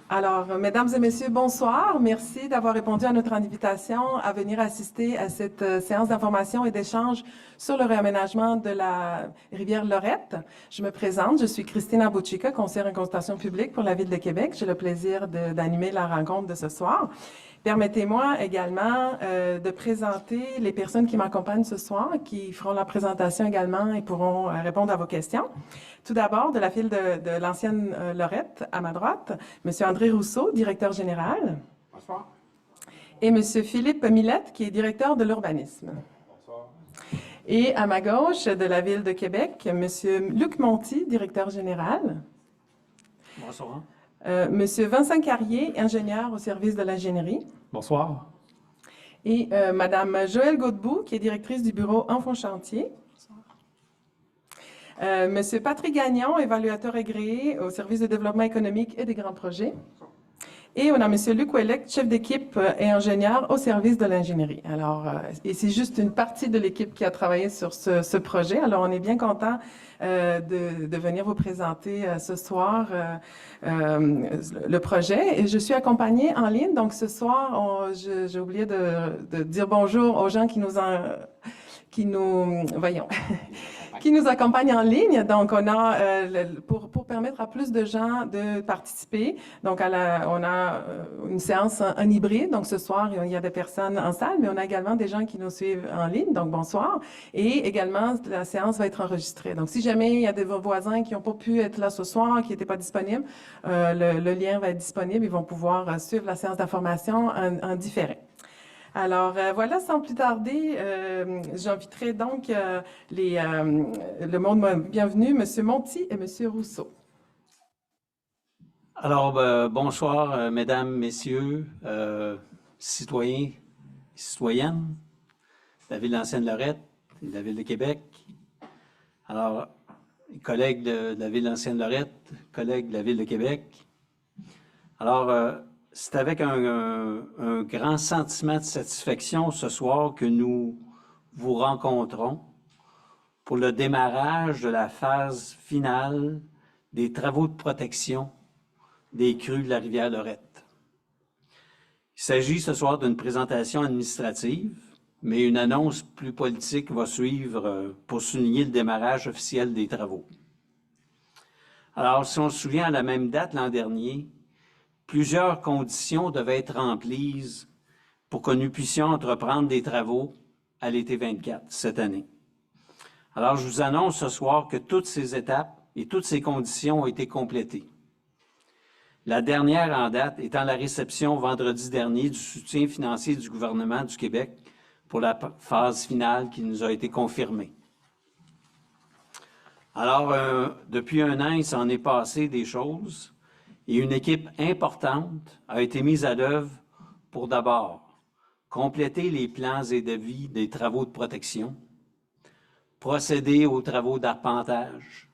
Alors, mesdames et messieurs, bonsoir. Merci d'avoir répondu à notre invitation à venir assister à cette séance d'information et d'échange sur le réaménagement de la rivière Lorette. Je me présente, je suis Christina Bouchika, conseillère en consultation publique pour la Ville de Québec. J'ai le plaisir d'animer la rencontre de ce soir. Permettez-moi également de présenter les personnes qui m'accompagnent ce soir, qui feront la présentation également et pourront répondre à vos questions. Tout d'abord, de la file de l'ancienne Lorette, à ma droite, M. André Rousseau, directeur général. Bonsoir. Et M. Philippe Millette, qui est directeur de l'urbanisme. Bonsoir. Et à ma gauche, de la Ville de Québec, M. Luc Monti, directeur général. Bonsoir. M. Vincent Carrier, ingénieur au service de l'ingénierie. Bonsoir. Et Mme Joëlle Godbout, qui est directrice du bureau Enfants Chantier. Monsieur Patrick Gagnon, évaluateur agréé au service de développement économique et des grands projets. Et on a Monsieur Luc Ouellette, chef d'équipe et ingénieur au service de l'ingénierie. Alors, et c'est juste une partie de l'équipe qui a travaillé sur ce projet. Alors, on est bien content de venir vous présenter ce soir le projet. Et je suis accompagnée en ligne. Donc, ce soir, j'ai oublié de dire bonjour aux gens qui nous accompagnent en ligne. Donc, on a, pour permettre à plus de gens de participer, donc on a une séance en hybride. Donc, ce soir, il y a des personnes en salle, mais on a également des gens qui nous suivent en ligne. Donc, bonsoir. Et également, la séance va être enregistrée. Donc, si jamais il y a de vos voisins qui n'ont pas pu être là ce soir, qui n'étaient pas disponibles, le lien va être disponible. Ils vont pouvoir suivre la séance d'information en différé. Alors, voilà, sans plus tarder, j'inviterai donc le monde bienvenu, M. Monti et M. Rousseau. Alors, bonsoir, mesdames, messieurs, citoyens et citoyennes de la Ville d'Ancienne Lorette et de la Ville de Québec. Alors, collègues de la Ville d'Ancienne Lorette, collègues de la Ville de Québec. Alors, c'est avec un grand sentiment de satisfaction ce soir que nous vous rencontrons pour le démarrage de la phase finale des travaux de protection des crues de la rivière Lorette. Il s'agit ce soir d'une présentation administrative, mais une annonce plus politique va suivre pour souligner le démarrage officiel des travaux. Alors, si on se souvient, à la même date l'an dernier, plusieurs conditions devaient être remplies pour que nous puissions entreprendre des travaux à l'été 24, cette année. Alors, je vous annonce ce soir que toutes ces étapes et toutes ces conditions ont été complétées. La dernière en date étant la réception vendredi dernier du soutien financier du gouvernement du Québec pour la phase finale qui nous a été confirmée. Alors, depuis un an, il s'en est passé des choses. Et une équipe importante a été mise à l'œuvre pour d'abord compléter les plans et devis des travaux de protection, procéder aux travaux d'arpentage,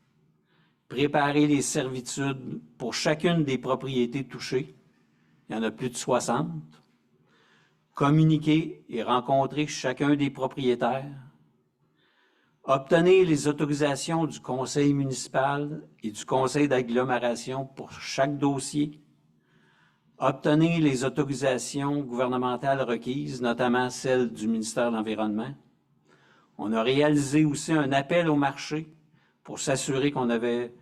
préparer les servitudes pour chacune des propriétés touchées, il y en a plus de 60, communiquer et rencontrer chacun des propriétaires, obtenir les autorisations du conseil municipal et du conseil d'agglomération pour chaque dossier, obtenir les autorisations gouvernementales requises, notamment celles du ministère de l'Environnement. On a réalisé aussi un appel au marché pour s'assurer qu'on avait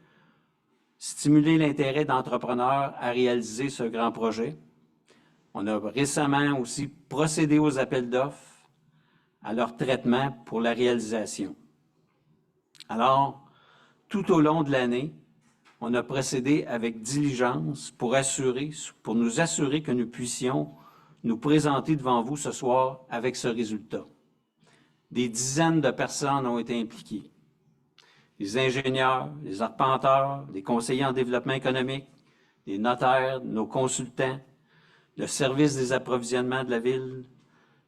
stimulé l'intérêt d'entrepreneurs à réaliser ce grand projet. On a récemment aussi procédé aux appels d'offres, à leur traitement pour la réalisation. Alors, tout au long de l'année, on a procédé avec diligence pour nous assurer que nous puissions nous présenter devant vous ce soir avec ce résultat. Des dizaines de personnes ont été impliquées. Les ingénieurs, les arpenteurs, les conseillers en développement économique, les notaires, nos consultants, le service des approvisionnements de la Ville,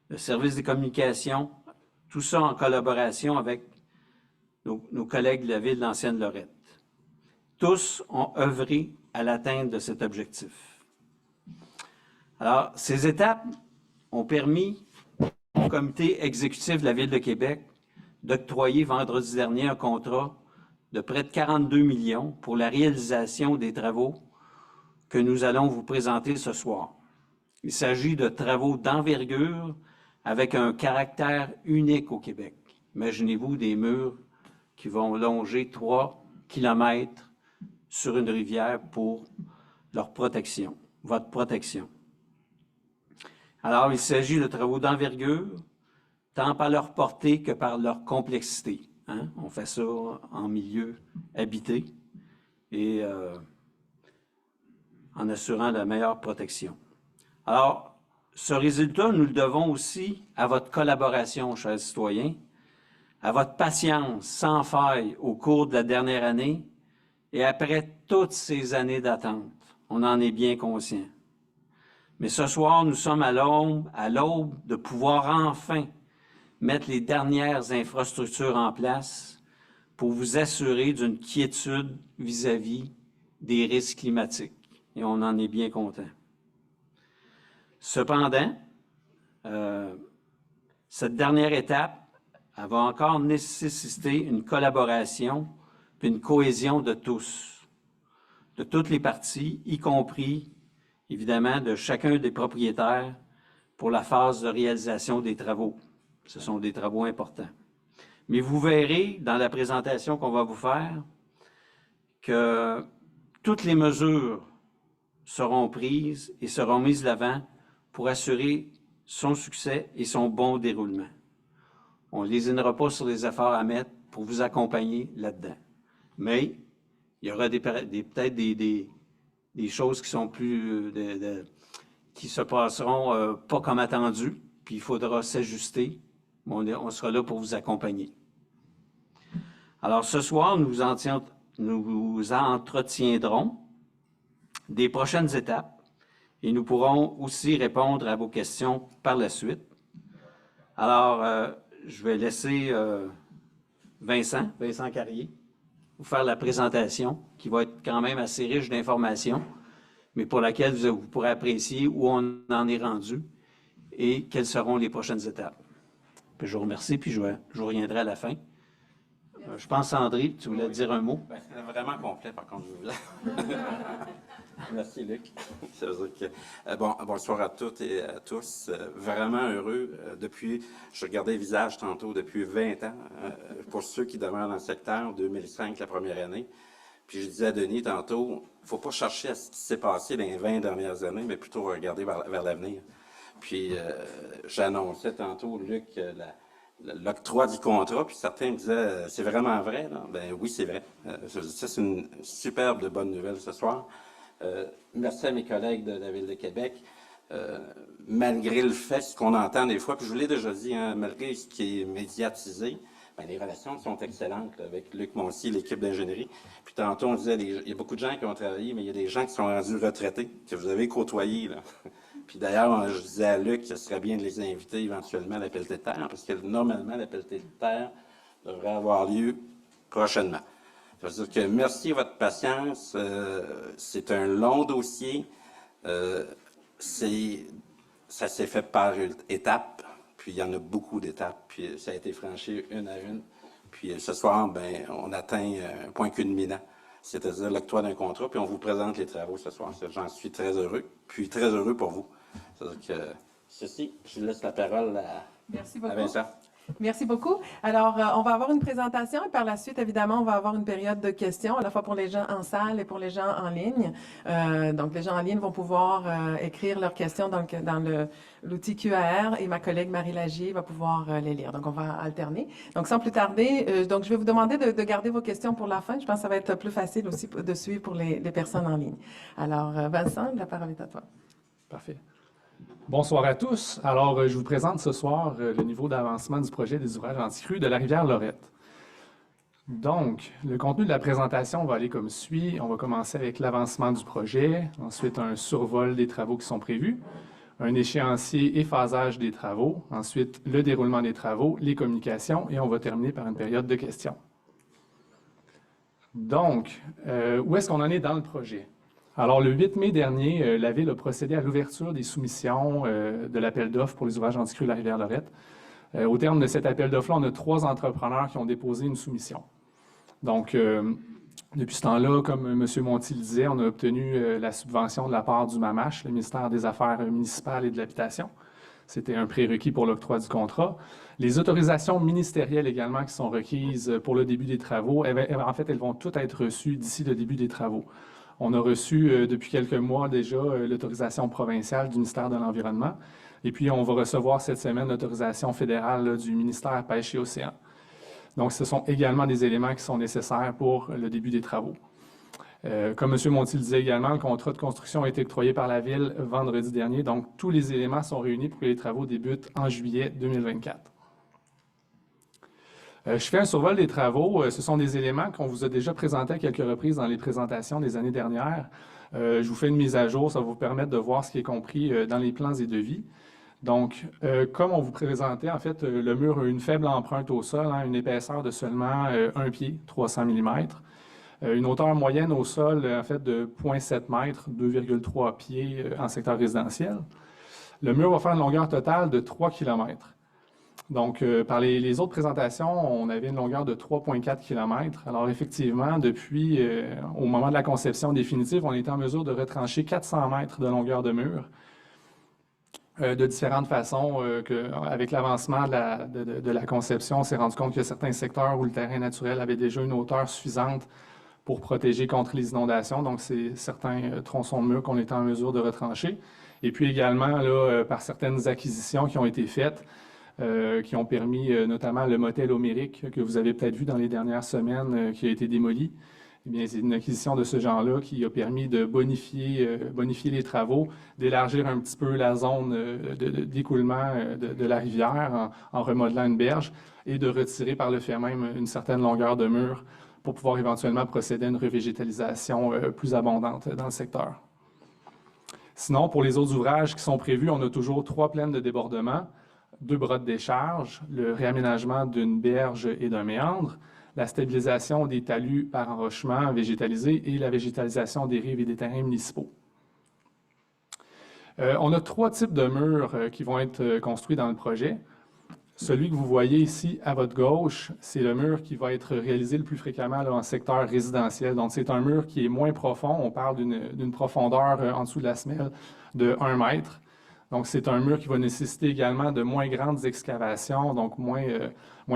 le service des communications, tout ça en collaboration avec nos collègues de la Ville d'Ancienne Lorette. Tous ont œuvré à l'atteinte de cet objectif. Alors, ces étapes ont permis au comité exécutif de la Ville de Québec d'octroyer vendredi dernier un contrat de près de 42 millions pour la réalisation des travaux que nous allons vous présenter ce soir. Il s'agit de travaux d'envergure avec un caractère unique au Québec. Imaginez-vous des murs qui vont longer 3 kilomètres sur une rivière pour leur protection, votre protection. Alors, il s'agit de travaux d'envergure, tant par leur portée que par leur complexité. Hein? On fait ça en milieu habité et en assurant la meilleure protection. Alors, ce résultat, nous le devons aussi à votre collaboration, chers citoyens, à votre patience sans faille au cours de la dernière année et après toutes ces années d'attente. On en est bien conscient. Mais ce soir, nous sommes à l'aube de pouvoir enfin mettre les dernières infrastructures en place pour vous assurer d'une quiétude vis-à-vis des risques climatiques. Et on en est bien content. Cependant, cette dernière étape, elle va encore nécessiter une collaboration puis une cohésion de tous, de toutes les parties, y compris, évidemment, de chacun des propriétaires pour la phase de réalisation des travaux. Ce sont des travaux importants. Mais vous verrez dans la présentation qu'on va vous faire que toutes les mesures seront prises et seront mises de l'avant pour assurer son succès et son bon déroulement. On ne lésinera pas sur les efforts à mettre pour vous accompagner là-dedans. Mais il y aura peut-être des choses qui sont plus qui se passeront pas comme attendu, puis il faudra s'ajuster. On sera là pour vous accompagner. Alors ce soir, nous vous entretiendrons des prochaines étapes et nous pourrons aussi répondre à vos questions par la suite. Alors, je vais laisser Vincent Carrier, vous faire la présentation qui va être quand même assez riche d'informations, mais pour laquelle vous pourrez apprécier où on en est rendu et quelles seront les prochaines étapes. Puis je vous remercie, puis je vous reviendrai à la fin. Je pense, André, tu voulais dire un mot? Ben, c'est vraiment complet, par contre, je voulais. Merci, Luc. Ça veut dire que, bonsoir à toutes et à tous. Vraiment heureux. Je regardais les visages tantôt, depuis 20 ans, pour ceux qui demeurent dans le secteur, 2005, la première année. Puis je disais à Denis tantôt, il ne faut pas chercher à ce qui s'est passé dans les 20 dernières années, mais plutôt regarder vers l'avenir. Puis j'annonçais tantôt, Luc, l'octroi du contrat, puis certains me disaient, c'est vraiment vrai? Non? Ben oui, c'est vrai. Ça, c'est une superbe bonne nouvelle ce soir. Merci à mes collègues de la Ville de Québec. Malgré le fait, ce qu'on entend des fois, puis je vous l'ai déjà dit, hein, malgré ce qui est médiatisé, ben, les relations sont excellentes là, avec Luc Monsi, l'équipe d'ingénierie. Puis tantôt, on disait, il y a beaucoup de gens qui ont travaillé, mais il y a des gens qui sont rendus retraités, que vous avez côtoyés. Là. Puis d'ailleurs, je disais à Luc que ce serait bien de les inviter éventuellement à la pelletée de terre, parce que normalement, la pelletée de terre devrait avoir lieu prochainement. Ça veut dire que merci de votre patience. C'est un long dossier. Ça s'est fait par étapes, puis il y en a beaucoup d'étapes, puis ça a été franchi une à une. Puis ce soir, ben, on atteint un point culminant, c'est-à-dire l'octroi d'un contrat, puis on vous présente les travaux ce soir. J'en suis très heureux, puis très heureux pour vous. C'est-à-dire que ceci, je laisse la parole à Vincent. Merci beaucoup. Alors, on va avoir une présentation et par la suite, évidemment, on va avoir une période de questions, à la fois pour les gens en salle et pour les gens en ligne. Donc, les gens en ligne vont pouvoir écrire leurs questions dans l'outil QAR et ma collègue Marie Lagier va pouvoir les lire. Donc, on va alterner. Donc, sans plus tarder, donc je vais vous demander de garder vos questions pour la fin. Je pense que ça va être plus facile aussi de suivre pour les personnes en ligne. Alors, Vincent, la parole est à toi. Parfait. Bonsoir à tous. Alors, je vous présente ce soir le niveau d'avancement du projet des ouvrages anti-crues de la rivière Lorette. Donc, le contenu de la présentation va aller comme suit. On va commencer avec l'avancement du projet, ensuite un survol des travaux qui sont prévus, un échéancier et phasage des travaux, ensuite le déroulement des travaux, les communications et on va terminer par une période de questions. Donc, où est-ce qu'on en est dans le projet? Alors, le 8 mai dernier, la Ville a procédé à l'ouverture des soumissions de l'appel d'offres pour les ouvrages anti-crues de la rivière Lorette. Au terme de cet appel d'offres-là, on a 3 entrepreneurs qui ont déposé une soumission. Donc, Depuis ce temps-là, comme M. Monti le disait, on a obtenu la subvention de la part du MAMACH, le ministère des Affaires municipales et de l'Habitation. C'était un prérequis pour l'octroi du contrat. Les autorisations ministérielles également qui sont requises pour le début des travaux, en fait, elles vont toutes être reçues d'ici le début des travaux. On a reçu depuis quelques mois déjà l'autorisation provinciale du ministère de l'Environnement. Et puis, on va recevoir cette semaine l'autorisation fédérale là, du ministère Pêche et Océan. Donc, ce sont également des éléments qui sont nécessaires pour le début des travaux. Comme M. Monti le disait également, le contrat de construction a été octroyé par la Ville vendredi dernier. Donc, tous les éléments sont réunis pour que les travaux débutent en juillet 2024. Je fais un survol des travaux. Ce sont des éléments qu'on vous a déjà présentés à quelques reprises dans les présentations des années dernières. Je vous fais une mise à jour. Ça va vous permettre de voir ce qui est compris dans les plans et devis. Donc, comme on vous présentait, en fait, le mur a une faible empreinte au sol, hein, une épaisseur de seulement 1 pied, 300 mm. Une hauteur moyenne au sol, en fait, de 0,7 m, 2,3 pieds en secteur résidentiel. Le mur va faire une longueur totale de 3 km. Donc, par les autres présentations, on avait une longueur de 3,4 km. Alors, effectivement, depuis au moment de la conception définitive, on était en mesure de retrancher 400 mètres de longueur de mur de différentes façons. Avec l'avancement de la conception, on s'est rendu compte qu'il y a certains secteurs où le terrain naturel avait déjà une hauteur suffisante pour protéger contre les inondations. Donc, c'est certains tronçons de mur qu'on était en mesure de retrancher. Et puis également, là, par certaines acquisitions qui ont été faites, qui ont permis notamment le motel homérique que vous avez peut-être vu dans les dernières semaines, qui a été démoli. Eh bien, c'est une acquisition de ce genre-là qui a permis de bonifier les travaux, d'élargir un petit peu la zone d'écoulement de la rivière en remodelant une berge et de retirer par le fait même une certaine longueur de mur pour pouvoir éventuellement procéder à une revégétalisation plus abondante dans le secteur. Sinon, pour les autres ouvrages qui sont prévus, on a toujours 3 plaines de débordement, 2 bras de décharge, le réaménagement d'une berge et d'un méandre, la stabilisation des talus par enrochement végétalisé et la végétalisation des rives et des terrains municipaux. On a 3 types de murs qui vont être construits dans le projet. Celui que vous voyez ici à votre gauche, c'est le mur qui va être réalisé le plus fréquemment là, en secteur résidentiel. Donc, c'est un mur qui est moins profond. On parle d'une profondeur en dessous de la semelle de 1 mètre. Donc, c'est un mur qui va nécessiter également de moins grandes excavations, donc moins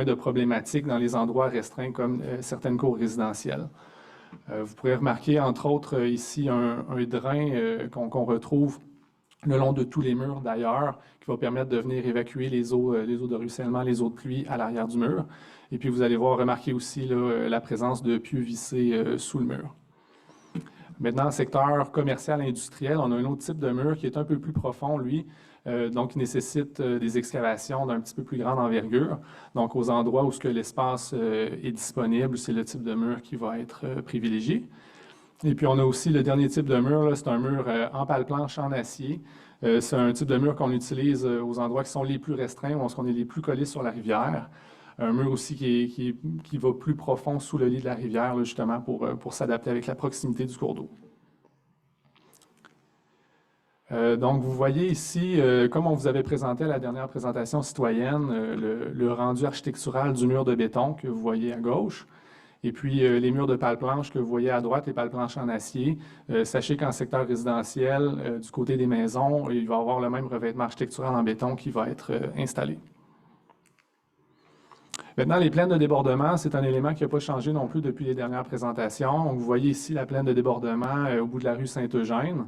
de problématiques dans les endroits restreints comme certaines cours résidentielles. Vous pourrez remarquer, entre autres, ici un drain qu'on retrouve le long de tous les murs d'ailleurs, qui va permettre de venir évacuer les eaux de ruissellement, les eaux de pluie à l'arrière du mur. Et puis, vous allez voir, remarquer aussi là, la présence de pieux vissés sous le mur. Maintenant, secteur commercial industriel, on a un autre type de mur qui est un peu plus profond, lui, donc qui nécessite des excavations d'un petit peu plus grande envergure. Donc, aux endroits où l'espace est disponible, c'est le type de mur qui va être privilégié. Et puis, on a aussi le dernier type de mur, c'est un mur en pale-planche en acier. C'est un type de mur qu'on utilise aux endroits qui sont les plus restreints, où on est les plus collés sur la rivière. Un mur aussi qui va plus profond sous le lit de la rivière, là, justement, pour s'adapter avec la proximité du cours d'eau. Donc, vous voyez ici, comme on vous avait présenté à la dernière présentation citoyenne, le rendu architectural du mur de béton que vous voyez à gauche. Et puis, les murs de pale-planche que vous voyez à droite, les pale-planches en acier. Sachez qu'en secteur résidentiel, du côté des maisons, il va y avoir le même revêtement architectural en béton qui va être installé. Maintenant, les plaines de débordement, c'est un élément qui n'a pas changé non plus depuis les dernières présentations. Donc, vous voyez ici la plaine de débordement au bout de la rue Saint-Eugène.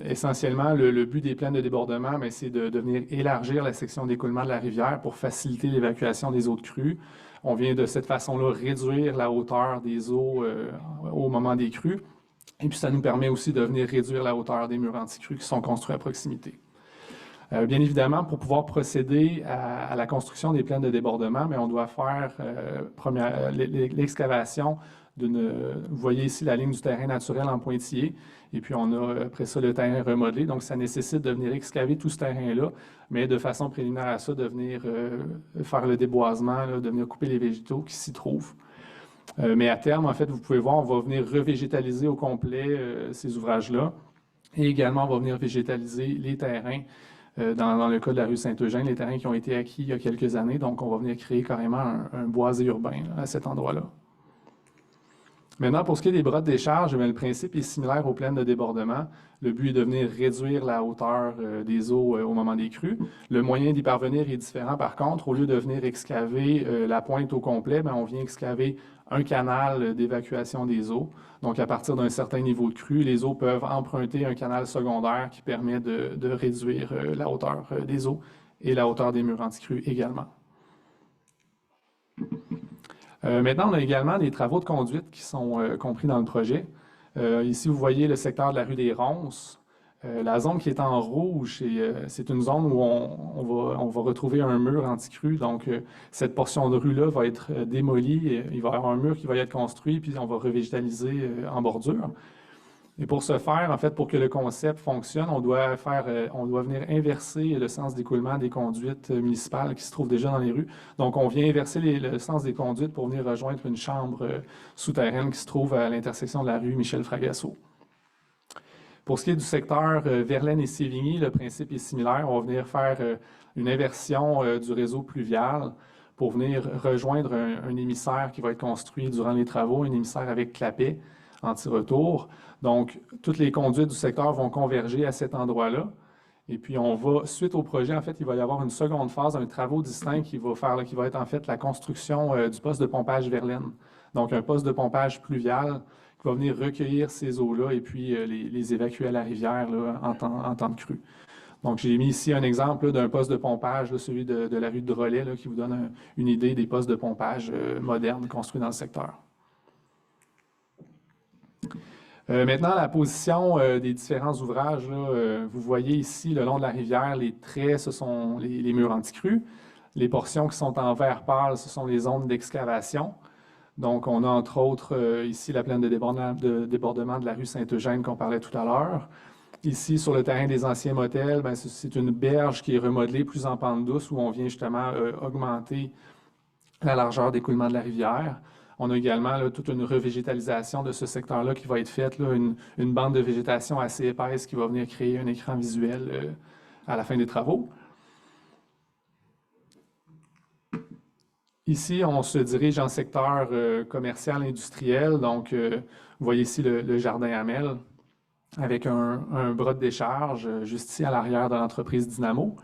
Essentiellement, le but des plaines de débordement, c'est de venir élargir la section d'écoulement de la rivière pour faciliter l'évacuation des eaux de crue. On vient de cette façon-là réduire la hauteur des eaux au moment des crues. Et puis, ça nous permet aussi de venir réduire la hauteur des murs anti-crues qui sont construits à proximité. Bien évidemment, pour pouvoir procéder à la construction des plaines de débordement, mais on doit faire l'excavation d'une... Vous voyez ici la ligne du terrain naturel en pointillé, et puis on a après ça le terrain remodelé. Donc, ça nécessite de venir excaver tout ce terrain-là, mais de façon préliminaire à ça, de venir faire le déboisement, là, de venir couper les végétaux qui s'y trouvent. Mais à terme, en fait, vous pouvez voir, on va venir revégétaliser au complet ces ouvrages-là, et également, on va venir végétaliser les terrains. Dans le cas de la rue Saint-Eugène, les terrains qui ont été acquis il y a quelques années, donc on va venir créer carrément un boisé urbain là, à cet endroit-là. Maintenant, pour ce qui est des bras de décharge, le principe est similaire aux plaines de débordement. Le but est de venir réduire la hauteur des eaux au moment des crues. Le moyen d'y parvenir est différent par contre. Au lieu de venir excaver la pointe au complet, on vient excaver un canal d'évacuation des eaux. Donc, à partir d'un certain niveau de crue, les eaux peuvent emprunter un canal secondaire qui permet de réduire la hauteur des eaux et la hauteur des murs anti-crues également. Maintenant, on a également des travaux de conduite qui sont compris dans le projet. Ici, vous voyez le secteur de la rue des Ronces. La zone qui est en rouge, c'est une zone où on va retrouver un mur anti-crue. Donc, cette portion de rue-là va être démolie. Il va y avoir un mur qui va être construit, puis on va revégétaliser en bordure. Et pour ce faire, en fait, pour que le concept fonctionne, on doit venir inverser le sens d'écoulement des conduites municipales qui se trouvent déjà dans les rues. Donc, on vient inverser le sens des conduites pour venir rejoindre une chambre souterraine qui se trouve à l'intersection de la rue Michel-Fragasso. Pour ce qui est du secteur Verlaine et Sévigny, le principe est similaire. On va venir faire une inversion du réseau pluvial pour venir rejoindre un émissaire qui va être construit durant les travaux, un émissaire avec clapet anti-retour. Donc, toutes les conduites du secteur vont converger à cet endroit-là. Et puis, suite au projet, en fait, il va y avoir une seconde phase, un travaux distinct qui va être en fait la construction du poste de pompage Verlaine. Donc, un poste de pompage pluvial qui va venir recueillir ces eaux-là et puis les évacuer à la rivière là, en temps de crue. Donc, j'ai mis ici un exemple d'un poste de pompage, là, celui de la rue de Drolet, là, qui vous donne une idée des postes de pompage modernes construits dans le secteur. Maintenant, la position des différents ouvrages, là, vous voyez ici, le long de la rivière, les traits, ce sont les murs anti-crues. Les portions qui sont en vert pâle, ce sont les zones d'excavation. Donc, on a entre autres ici la plaine de débordement de la rue Saint-Eugène qu'on parlait tout à l'heure. Ici, sur le terrain des anciens motels, c'est une berge qui est remodelée plus en pente douce où on vient justement augmenter la largeur d'écoulement de la rivière. On a également là, toute une revégétalisation de ce secteur-là qui va être faite, là, une bande de végétation assez épaisse qui va venir créer un écran visuel à la fin des travaux. Ici, on se dirige en secteur commercial industriel. Donc, vous voyez ici le jardin Hamel avec un bras de décharge juste ici à l'arrière de l'entreprise Dynamo.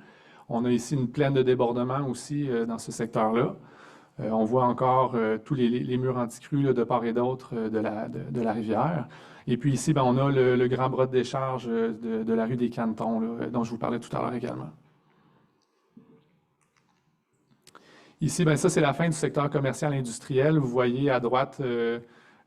On a ici une plaine de débordement aussi dans ce secteur-là. On voit encore tous les murs anti-crues de part et d'autre de la rivière. Et puis ici, on a le grand bras de décharge de la rue des Cantons, là, dont je vous parlais tout à l'heure également. Ici, ça, c'est la fin du secteur commercial industriel. Vous voyez à droite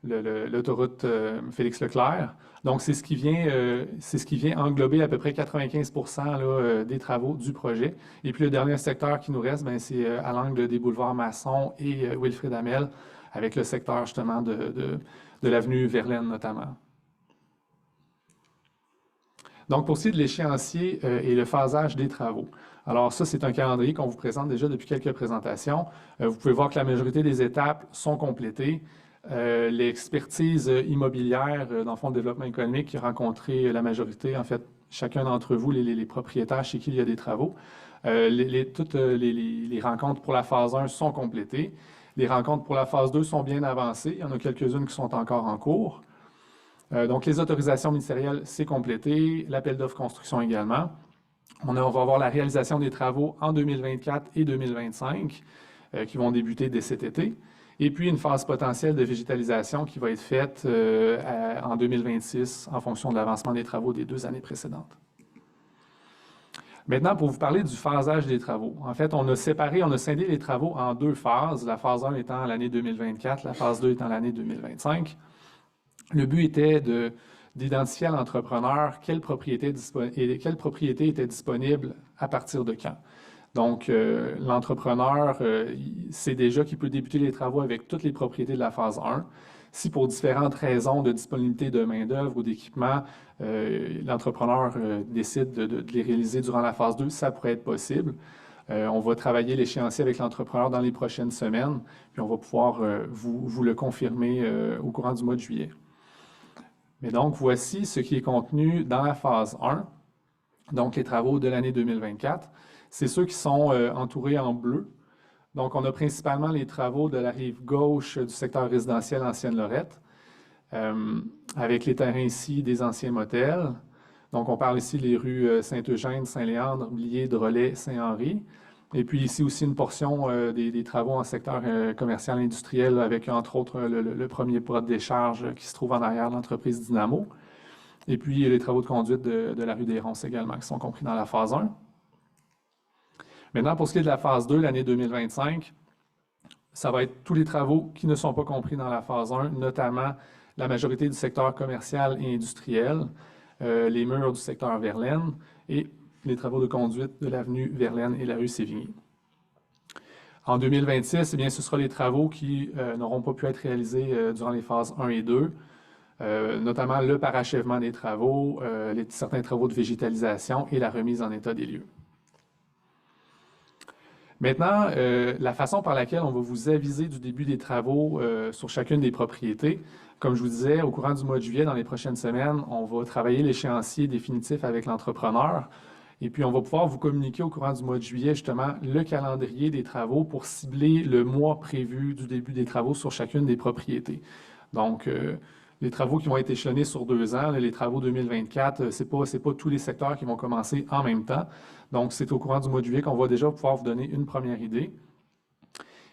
l'autoroute Félix-Leclerc. Donc, c'est ce qui vient englober à peu près 95% là, des travaux du projet. Et puis, le dernier secteur qui nous reste, c'est à l'angle des boulevards Masson et Wilfrid Hamel, avec le secteur justement de l'avenue Verlaine notamment. Donc, pour ce qui est de l'échéancier et le phasage des travaux. Alors, ça, c'est un calendrier qu'on vous présente déjà depuis quelques présentations. Vous pouvez voir que la majorité des étapes sont complétées. L'expertise immobilière, dans le fonds de développement économique, qui a rencontré la majorité, en fait, chacun d'entre vous, les propriétaires chez qui il y a des travaux. Toutes les rencontres pour la phase 1 sont complétées. Les rencontres pour la phase 2 sont bien avancées. Il y en a quelques-unes qui sont encore en cours. Donc, les autorisations ministérielles, c'est complété. L'appel d'offres construction également. On va avoir la réalisation des travaux en 2024 et 2025 qui vont débuter dès cet été. Et puis, une phase potentielle de végétalisation qui va être faite en 2026 en fonction de l'avancement des travaux des 2 années précédentes. Maintenant, pour vous parler du phasage des travaux. En fait, on a scindé les travaux en 2 phases, la phase 1 étant l'année 2024, la phase 2 étant l'année 2025. Le but était d'identifier à l'entrepreneur quelle propriété était disponible à partir de quand. Donc, l'entrepreneur sait déjà qu'il peut débuter les travaux avec toutes les propriétés de la phase 1. Si pour différentes raisons de disponibilité de main-d'œuvre ou d'équipement, l'entrepreneur décide de les réaliser durant la phase 2, ça pourrait être possible. On va travailler l'échéancier avec l'entrepreneur dans les prochaines semaines, puis on va pouvoir vous le confirmer au courant du mois de juillet. Mais donc, voici ce qui est contenu dans la phase 1, donc les travaux de l'année 2024. C'est ceux qui sont entourés en bleu. Donc, on a principalement les travaux de la rive gauche du secteur résidentiel Ancienne-Lorette. avec les terrains ici des anciens motels. Donc, on parle ici des rues Saint-Eugène, Saint-Léandre, Blier, Drolet, Saint-Henri. Et puis ici aussi une portion des travaux en secteur commercial industriel avec entre autres le premier pas de décharge qui se trouve en arrière de l'entreprise Dynamo. Et puis les travaux de conduite de la rue des Ronces également qui sont compris dans la phase 1. Maintenant, pour ce qui est de la phase 2, l'année 2025, ça va être tous les travaux qui ne sont pas compris dans la phase 1, notamment la majorité du secteur commercial et industriel, les murs du secteur Verlaine et les travaux de conduite de l'avenue Verlaine et la rue Sévigné. En 2026, eh bien, ce sera les travaux qui n'auront pas pu être réalisés durant les phases 1 et 2, notamment le parachèvement des travaux, certains travaux de végétalisation et la remise en état des lieux. Maintenant, la façon par laquelle on va vous aviser du début des travaux sur chacune des propriétés, comme je vous disais, au courant du mois de juillet, dans les prochaines semaines, on va travailler l'échéancier définitif avec l'entrepreneur. Et puis, on va pouvoir vous communiquer au courant du mois de juillet, justement, le calendrier des travaux pour cibler le mois prévu du début des travaux sur chacune des propriétés. Donc, les travaux qui vont être échelonnés sur 2 ans, les travaux 2024, c'est pas tous les secteurs qui vont commencer en même temps. Donc, c'est au courant du mois de juillet qu'on va déjà pouvoir vous donner une première idée.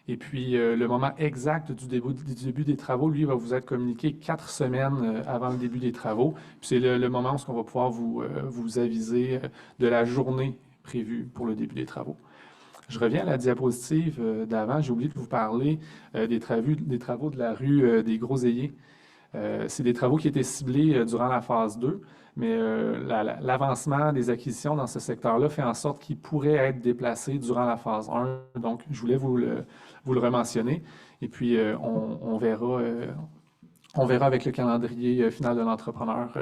Et puis, le moment exact du début des travaux, lui, va vous être communiqué 4 semaines avant le début des travaux. Puis c'est le moment où on va pouvoir vous aviser de la journée prévue pour le début des travaux. Je reviens à la diapositive d'avant. J'ai oublié de vous parler des travaux de la rue des Groseilliers. C'est des travaux qui étaient ciblés durant la phase 2, mais l'avancement des acquisitions dans ce secteur-là fait en sorte qu'ils pourraient être déplacés durant la phase 1. Donc, je voulais vous le rementionner. Et puis, on verra avec le calendrier final de l'entrepreneur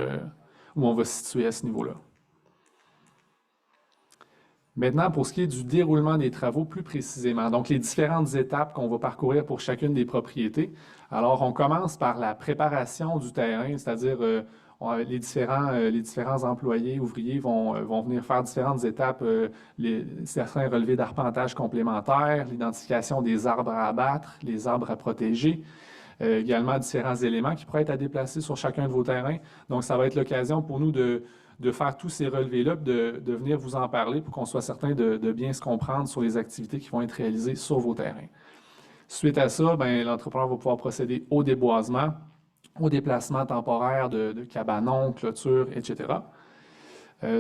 où on va se situer à ce niveau-là. Maintenant, pour ce qui est du déroulement des travaux plus précisément, donc les différentes étapes qu'on va parcourir pour chacune des propriétés. Alors, on commence par la préparation du terrain, c'est-à-dire les différents employés, ouvriers vont venir faire différentes étapes, certains relevés d'arpentage complémentaires, l'identification des arbres à abattre, les arbres à protéger, également différents éléments qui pourraient être à déplacer sur chacun de vos terrains. Donc, ça va être l'occasion pour nous de faire tous ces relevés-là, de venir vous en parler pour qu'on soit certain de bien se comprendre sur les activités qui vont être réalisées sur vos terrains. Suite à ça, l'entrepreneur va pouvoir procéder au déboisement, au déplacement temporaire de cabanons, clôtures, etc.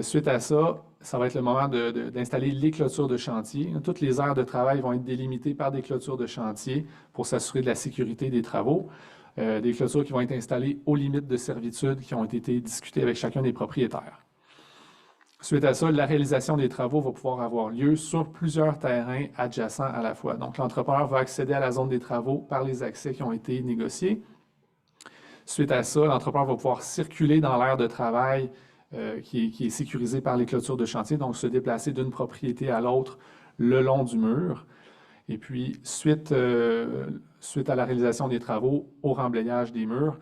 Suite à ça, ça va être le moment d'installer les clôtures de chantier. Toutes les aires de travail vont être délimitées par des clôtures de chantier pour s'assurer de la sécurité des travaux. Des clôtures qui vont être installées aux limites de servitude qui ont été discutées avec chacun des propriétaires. Suite à ça, la réalisation des travaux va pouvoir avoir lieu sur plusieurs terrains adjacents à la fois. Donc, l'entrepreneur va accéder à la zone des travaux par les accès qui ont été négociés. Suite à ça, l'entrepreneur va pouvoir circuler dans l'aire de travail qui est sécurisée par les clôtures de chantier, donc se déplacer d'une propriété à l'autre le long du mur. Et puis, suite à la réalisation des travaux, au remblayage des murs,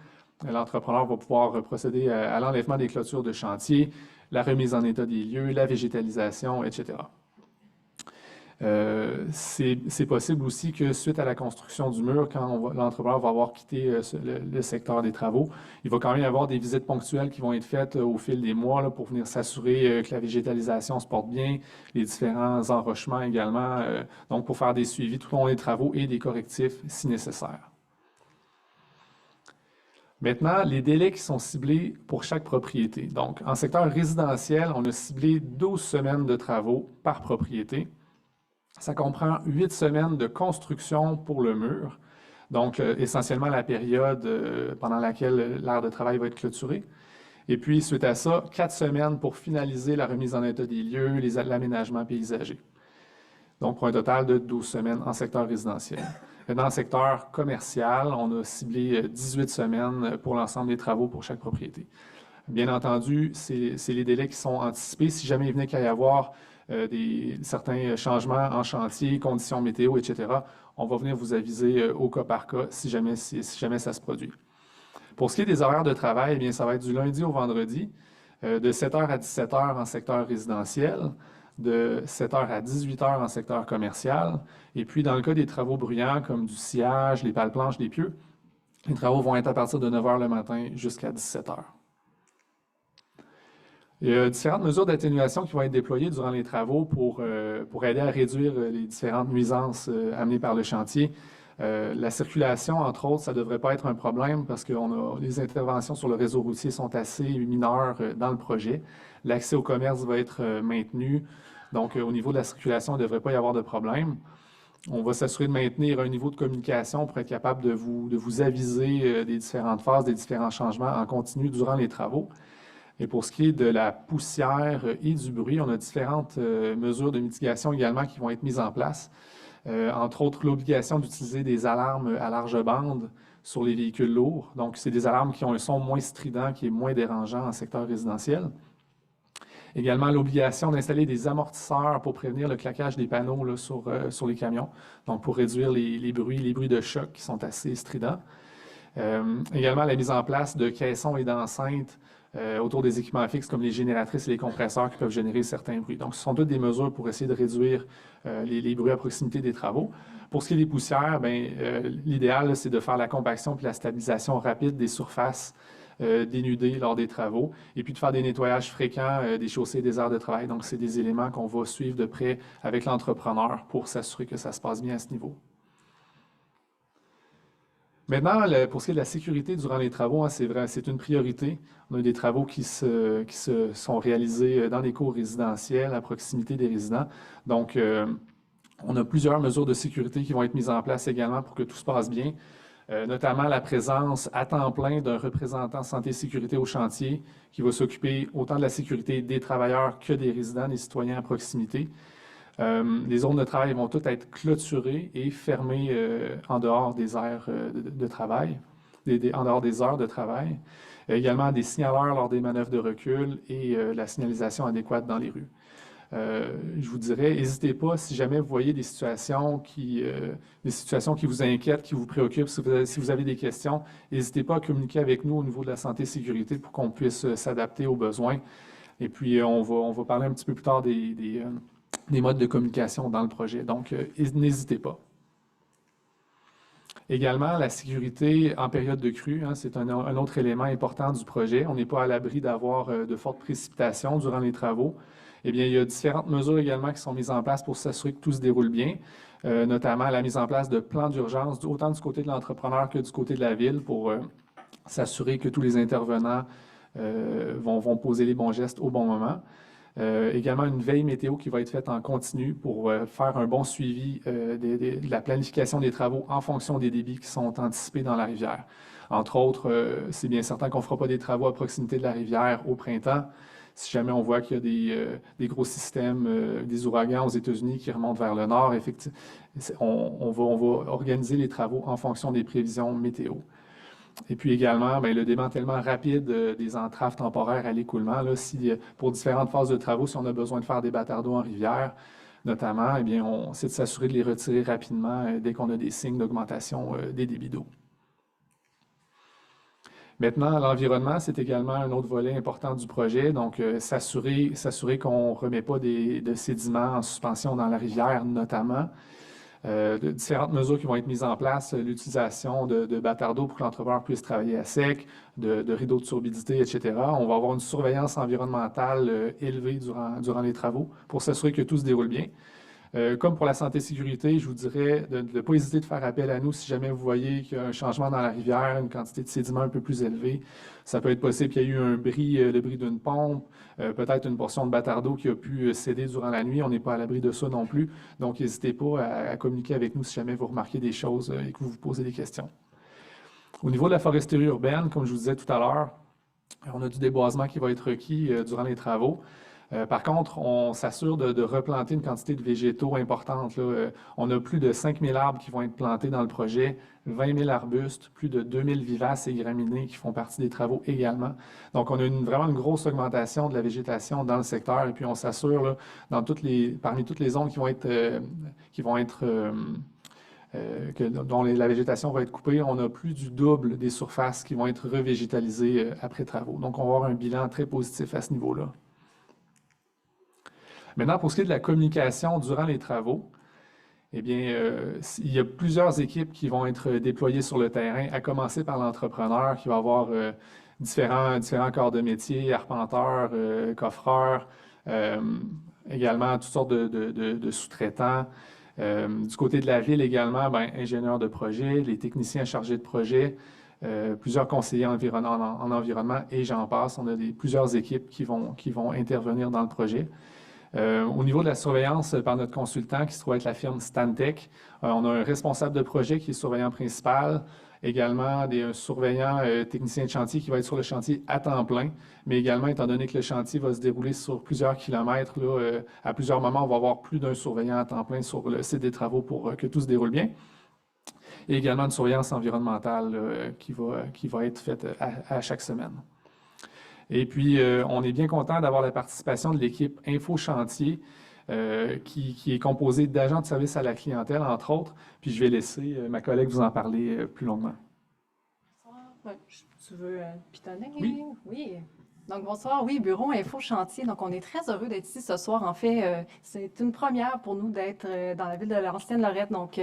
l'entrepreneur va pouvoir procéder à l'enlèvement des clôtures de chantier, la remise en état des lieux, la végétalisation, etc. C'est possible aussi que suite à la construction du mur, quand l'entrepreneur va avoir quitté le secteur des travaux, il va quand même y avoir des visites ponctuelles qui vont être faites au fil des mois là, pour venir s'assurer que la végétalisation se porte bien, les différents enrochements également, donc pour faire des suivis tout au long des travaux et des correctifs si nécessaire. Maintenant, les délais qui sont ciblés pour chaque propriété. Donc, en secteur résidentiel, on a ciblé 12 semaines de travaux par propriété. Ça comprend 8 semaines de construction pour le mur, donc essentiellement la période pendant laquelle l'aire de travail va être clôturée. Et puis, suite à ça, 4 semaines pour finaliser la remise en état des lieux, l'aménagement paysager. Donc, pour un total de 12 semaines en secteur résidentiel. Dans le secteur commercial, on a ciblé 18 semaines pour l'ensemble des travaux pour chaque propriété. Bien entendu, c'est les délais qui sont anticipés. Si jamais il venait qu'il y avoir certains changements en chantier, conditions météo, etc., on va venir vous aviser au cas par cas si jamais ça se produit. Pour ce qui est des horaires de travail, eh bien, ça va être du lundi au vendredi, de 7h à 17h en secteur résidentiel, de 7h à 18h en secteur commercial. Et puis, dans le cas des travaux bruyants comme du sciage, les pales planches, les pieux, Les travaux vont être à partir de 9 h le matin jusqu'à 17 h. Il y a différentes mesures d'atténuation qui vont être déployées durant les travaux pour aider à réduire les différentes nuisances amenées par le chantier. La circulation, entre autres, ça ne devrait pas être un problème parce que les interventions sur le réseau routier sont assez mineures dans le projet. L'accès au commerce va être maintenu. Donc, au niveau de la circulation, il ne devrait pas y avoir de problème. On va s'assurer de maintenir un niveau de communication pour être capable de vous aviser des différentes phases, des différents changements en continu durant les travaux. Et pour ce qui est de la poussière et du bruit, on a différentes mesures de mitigation également qui vont être mises en place. Entre autres, l'obligation d'utiliser des alarmes à large bande sur les véhicules lourds. Donc, c'est des alarmes qui ont un son moins strident, qui est moins dérangeant en secteur résidentiel. Également, l'obligation d'installer des amortisseurs pour prévenir le claquage des panneaux là, sur les camions, donc pour réduire les bruits de choc qui sont assez stridents. Également, la mise en place de caissons et d'enceintes autour des équipements fixes comme les génératrices et les compresseurs qui peuvent générer certains bruits. Donc, ce sont toutes des mesures pour essayer de réduire les bruits à proximité des travaux. Pour ce qui est des poussières, l'idéal, c'est de faire la compaction puis la stabilisation rapide des surfaces dénudées lors des travaux et puis de faire des nettoyages fréquents des chaussées et des aires de travail. Donc, c'est des éléments qu'on va suivre de près avec l'entrepreneur pour s'assurer que ça se passe bien à ce niveau. Maintenant, pour ce qui est de la sécurité durant les travaux, hein, c'est vrai, c'est une priorité. On a des travaux qui sont réalisés dans les cours résidentiels à proximité des résidents. Donc, on a plusieurs mesures de sécurité qui vont être mises en place également pour que tout se passe bien, notamment la présence à temps plein d'un représentant santé et sécurité au chantier qui va s'occuper autant de la sécurité des travailleurs que des résidents, des citoyens à proximité. Les zones de travail vont toutes être clôturées et fermées en dehors des aires de travail, en dehors des heures de travail. Également des signaleurs lors des manœuvres de recul et la signalisation adéquate dans les rues. Je vous dirais, n'hésitez pas si jamais vous voyez des situations qui vous inquiètent, qui vous préoccupent, si vous avez des questions, n'hésitez pas à communiquer avec nous au niveau de la santé et sécurité pour qu'on puisse s'adapter aux besoins. Et puis, on va parler un petit peu plus tard des modes de communication dans le projet. Donc, n'hésitez pas. Également, la sécurité en période de crue, hein, c'est un autre élément important du projet. On n'est pas à l'abri d'avoir de fortes précipitations durant les travaux. Eh bien, il y a différentes mesures également qui sont mises en place pour s'assurer que tout se déroule bien, notamment la mise en place de plans d'urgence, autant du côté de l'entrepreneur que du côté de la ville, pour s'assurer que tous les intervenants vont poser les bons gestes au bon moment. Également une veille météo qui va être faite en continu pour faire un bon suivi de la planification des travaux en fonction des débits qui sont anticipés dans la rivière. Entre autres, c'est bien certain qu'on ne fera pas des travaux à proximité de la rivière au printemps. Si jamais on voit qu'il y a des gros systèmes, des ouragans aux États-Unis qui remontent vers le nord, effectivement, on va organiser les travaux en fonction des prévisions météo. Et puis également, le démantèlement rapide des entraves temporaires à l'écoulement. Pour différentes phases de travaux, si on a besoin de faire des batteurs d'eau en rivière, notamment, c'est de s'assurer de les retirer rapidement dès qu'on a des signes d'augmentation des débits d'eau. Maintenant, l'environnement, c'est également un autre volet important du projet. Donc, s'assurer qu'on ne remet pas de sédiments en suspension dans la rivière, notamment. Différentes mesures qui vont être mises en place, l'utilisation de batteurs d'eau pour que l'entrepreneur puisse travailler à sec, de rideaux de turbidité, etc. On va avoir une surveillance environnementale élevée durant les travaux pour s'assurer que tout se déroule bien. Comme pour la santé et sécurité, je vous dirais de ne pas hésiter de faire appel à nous si jamais vous voyez qu'il y a un changement dans la rivière, une quantité de sédiments un peu plus élevée. Ça peut être possible qu'il y ait eu le bris d'une pompe, peut-être une portion de bâtard d'eau qui a pu céder durant la nuit. On n'est pas à l'abri de ça non plus. Donc, n'hésitez pas à communiquer avec nous si jamais vous remarquez des choses et que vous vous posez des questions. Au niveau de la foresterie urbaine, comme je vous disais tout à l'heure, on a du déboisement qui va être requis durant les travaux. Par contre, on s'assure de replanter une quantité de végétaux importante. On a plus de 5 000 arbres qui vont être plantés dans le projet, 20 000 arbustes, plus de 2 000 vivaces et graminées qui font partie des travaux également. Donc, on a vraiment une grosse augmentation de la végétation dans le secteur et puis on s'assure parmi toutes les zones dont la végétation va être coupée, on a plus du double des surfaces qui vont être revégétalisées après travaux. Donc, on va avoir un bilan très positif à ce niveau-là. Maintenant, pour ce qui est de la communication durant les travaux, eh bien, il y a plusieurs équipes qui vont être déployées sur le terrain, à commencer par l'entrepreneur qui va avoir différents corps de métier, arpenteurs, coffreurs, également toutes sortes de sous-traitants. Du côté de la ville également, ben, ingénieurs de projet, les techniciens chargés de projet, plusieurs conseillers en environnement et j'en passe. On a plusieurs équipes qui vont intervenir dans le projet. Au niveau de la surveillance par notre consultant qui se trouve être la firme Stantec, on a un responsable de projet qui est surveillant principal, également un surveillant technicien de chantier qui va être sur le chantier à temps plein, mais également, étant donné que le chantier va se dérouler sur plusieurs kilomètres, là, à plusieurs moments, on va avoir plus d'un surveillant à temps plein sur le site des travaux pour que tout se déroule bien. Et également une surveillance environnementale qui va être faite à chaque semaine. Et puis, on est bien content d'avoir la participation de l'équipe Info Chantier, qui est composée d'agents de service à la clientèle, entre autres. Puis, je vais laisser ma collègue vous en parler plus longuement. Ouais, tu veux pitonner? Oui. Oui. Donc, bonsoir. Oui, Bureau Info Chantier. Donc, on est très heureux d'être ici ce soir. En fait, c'est une première pour nous d'être dans la ville de l'ancienne Lorette. Donc,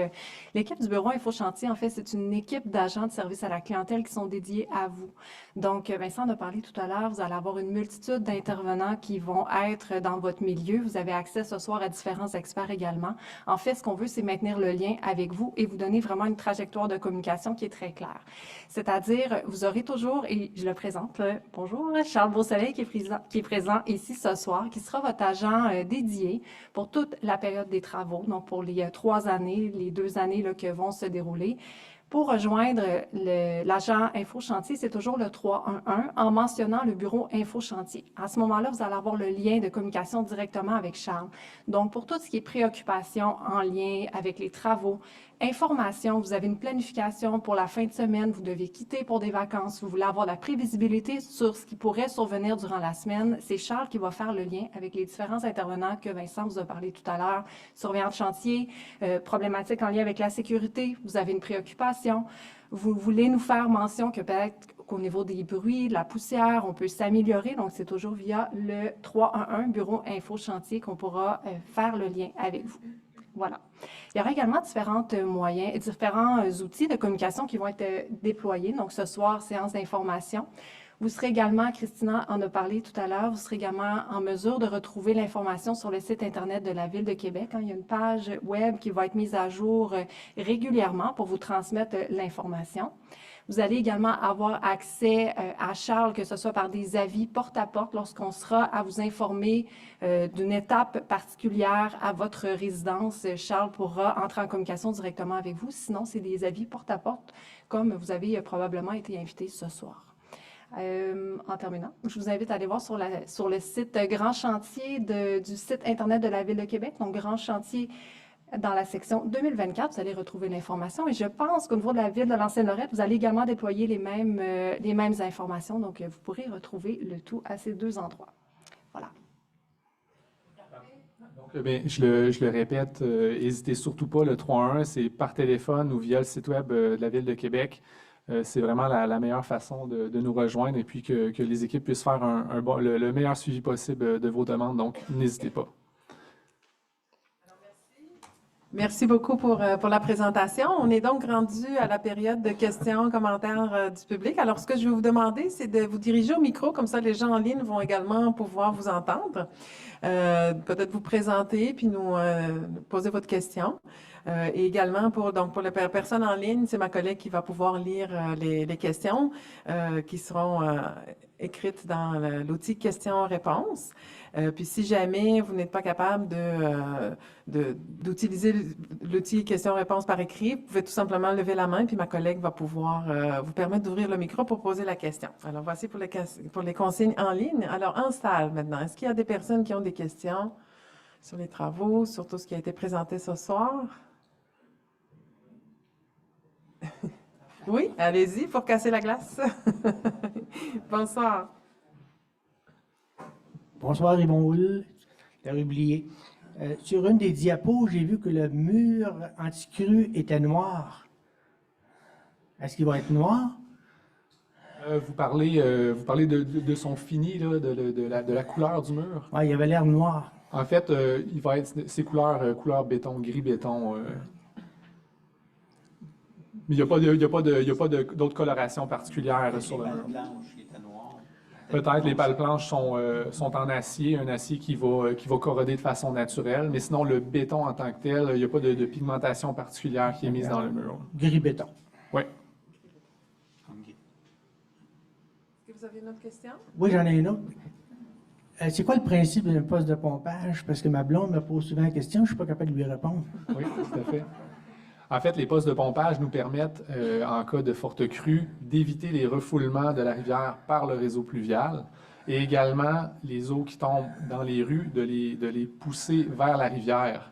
l'équipe du Bureau Info Chantier, en fait, c'est une équipe d'agents de service à la clientèle qui sont dédiés à vous. Donc, Vincent en a parlé tout à l'heure. Vous allez avoir une multitude d'intervenants qui vont être dans votre milieu. Vous avez accès ce soir à différents experts également. En fait, ce qu'on veut, c'est maintenir le lien avec vous et vous donner vraiment une trajectoire de communication qui est très claire. C'est-à-dire, vous aurez toujours, et je le présente, bonjour, Charles Beausoleil qui est présent ici ce soir, qui sera votre agent dédié pour toute la période des travaux, donc pour les 3 années, les 2 années là, que vont se dérouler. Pour rejoindre l'agent Info Chantier, c'est toujours le 311 en mentionnant le bureau Info Chantier. À ce moment-là, vous allez avoir le lien de communication directement avec Charles. Donc, pour tout ce qui est préoccupation en lien avec les travaux, information, vous avez une planification pour la fin de semaine, vous devez quitter pour des vacances, vous voulez avoir de la prévisibilité sur ce qui pourrait survenir durant la semaine, c'est Charles qui va faire le lien avec les différents intervenants que Vincent vous a parlé tout à l'heure, surveillant de chantier, problématiques en lien avec la sécurité, vous avez une préoccupation, vous voulez nous faire mention que peut-être qu'au niveau des bruits, de la poussière, on peut s'améliorer, donc c'est toujours via le 311 Bureau Info Chantier qu'on pourra faire le lien avec vous. Voilà. Il y aura également différents outils de communication qui vont être déployés. Donc, ce soir, séance d'information. Vous serez également, Christina en a parlé tout à l'heure, vous serez également en mesure de retrouver l'information sur le site Internet de la Ville de Québec. Il y a une page web qui va être mise à jour régulièrement pour vous transmettre l'information. Vous allez également avoir accès à Charles, que ce soit par des avis porte-à-porte lorsqu'on sera à vous informer d'une étape particulière à votre résidence. Charles pourra entrer en communication directement avec vous. Sinon, c'est des avis porte-à-porte, comme vous avez probablement été invité ce soir. En terminant, je vous invite à aller voir sur le site Grand Chantier du site Internet de la Ville de Québec, donc Grand Chantier. Dans la section 2024, vous allez retrouver l'information et je pense qu'au niveau de la ville de l'ancienne Lorette, vous allez également déployer les mêmes informations. Donc, vous pourrez retrouver le tout à ces 2 endroits. Voilà. Donc, bien, je le répète, n'hésitez surtout pas, le 311, c'est par téléphone ou via le site web de la Ville de Québec. C'est vraiment la meilleure façon de nous rejoindre et puis que les équipes puissent faire le meilleur suivi possible de vos demandes. Donc, n'hésitez pas. Merci beaucoup pour la présentation. On est donc rendu à la période de questions, commentaires du public. Alors, ce que je vais vous demander, c'est de vous diriger au micro, comme ça les gens en ligne vont également pouvoir vous entendre. Peut-être vous présenter, puis nous poser votre question. Et également, pour les personnes en ligne, c'est ma collègue qui va pouvoir lire les questions qui seront écrites dans l'outil questions-réponses. Puis si jamais vous n'êtes pas capable d'utiliser l'outil questions-réponses par écrit, vous pouvez tout simplement lever la main, puis ma collègue va pouvoir vous permettre d'ouvrir le micro pour poser la question. Alors, voici pour les consignes en ligne. Alors, en salle maintenant, est-ce qu'il y a des personnes qui ont des questions sur les travaux, sur tout ce qui a été présenté ce soir? Oui, allez-y pour casser la glace. Bonsoir. Bonsoir, Yvon Houle, la Rublier. Sur une des diapos, j'ai vu que le mur anti-crue était noir. Est-ce qu'il va être noir? Vous parlez de son fini, là, de la couleur du mur. Ouais, il avait l'air noir. En fait, il va être ces couleurs béton, gris béton. Mais il n'y a pas d'autre coloration particulière sur le mur. blanches qui étaient noires. Peut-être les pales planches sont en acier, un acier qui va corroder de façon naturelle, mais sinon le béton en tant que tel, il n'y a pas de pigmentation particulière qui est mise dans le mur. Gris béton. Oui. Est-ce que vous avez une autre question? Oui, j'en ai une autre. C'est quoi le principe d'un poste de pompage? Parce que ma blonde me pose souvent la question, je ne suis pas capable de lui répondre. Oui, tout à fait. En fait, les postes de pompage nous permettent, en cas de forte crue, d'éviter les refoulements de la rivière par le réseau pluvial et également les eaux qui tombent dans les rues, de les pousser vers la rivière.